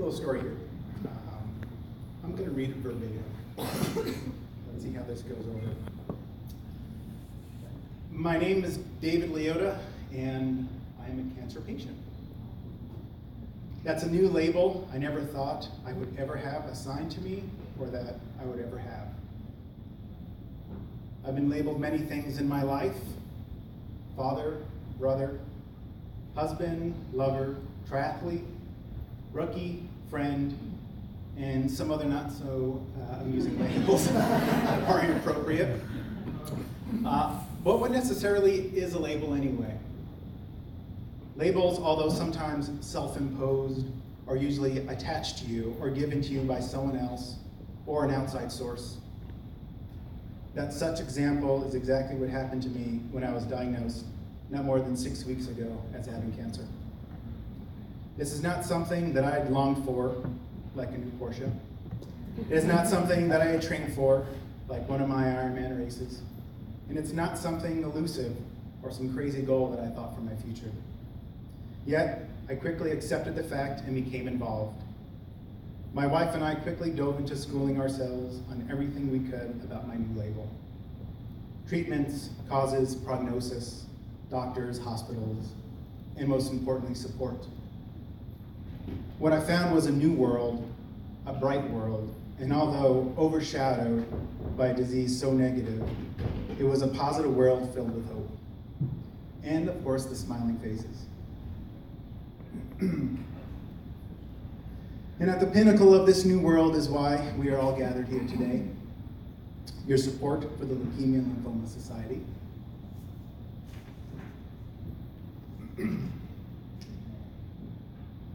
little story here. I'm going to read it verbatim. Let's see how this goes over. My name is David Liotta, and I'm a cancer patient. That's a new label I never thought I would ever have assigned to me, or that I would ever have. I've been labeled many things in my life: father, brother, husband, lover, triathlete, rookie, friend, and some other not so amusing labels that are inappropriate. But what necessarily is a label anyway? Labels, although sometimes self-imposed, are usually attached to you or given to you by someone else or an outside source. That such example is exactly what happened to me when I was diagnosed not more than 6 weeks ago as having cancer. This is not something that I had longed for, like a new Porsche. It is not something that I had trained for, like one of my Ironman races. And it's not something elusive or some crazy goal that I thought for my future. Yet, I quickly accepted the fact and became involved. My wife and I quickly dove into schooling ourselves on everything we could about my new label. Treatments, causes, prognosis, doctors, hospitals, and most importantly, support. What I found was a new world, a bright world, and although overshadowed by a disease so negative, it was a positive world filled with hope. And of course, the smiling faces. And at the pinnacle of this new world is why we are all gathered here today. Your support for the Leukemia and Lymphoma Society.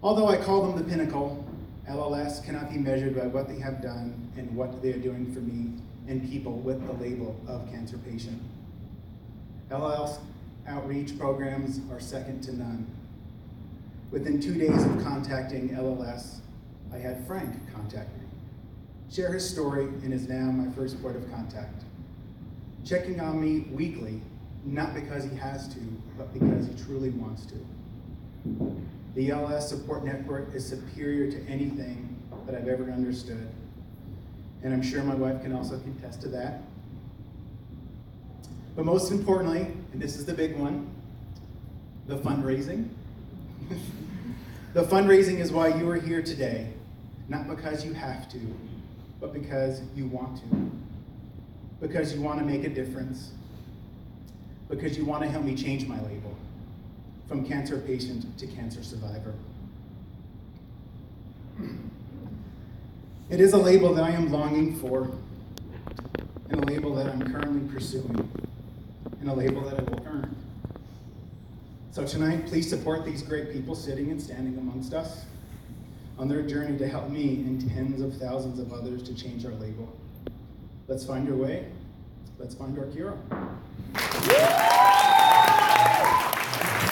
Although I call them the pinnacle, LLS cannot be measured by what they have done and what they are doing for me and people with the label of cancer patient. LLS outreach programs are second to none. Within 2 days of contacting LLS, I had Frank contact me, share his story, and is now my first point of contact. Checking on me weekly, not because he has to, but because he truly wants to. The LLS support network is superior to anything that I've ever understood, and I'm sure my wife can also contest to that. But most importantly, and this is the big one, the fundraising. The fundraising is why you are here today, not because you have to, but because you want to. Because you want to make a difference. Because you want to help me change my label from cancer patient to cancer survivor. It is a label that I am longing for, and a label that I'm currently pursuing, and a label that I will earn. So tonight, please support these great people sitting and standing amongst us on their journey to help me and tens of thousands of others to change our label. Let's find our way. Let's find our cure.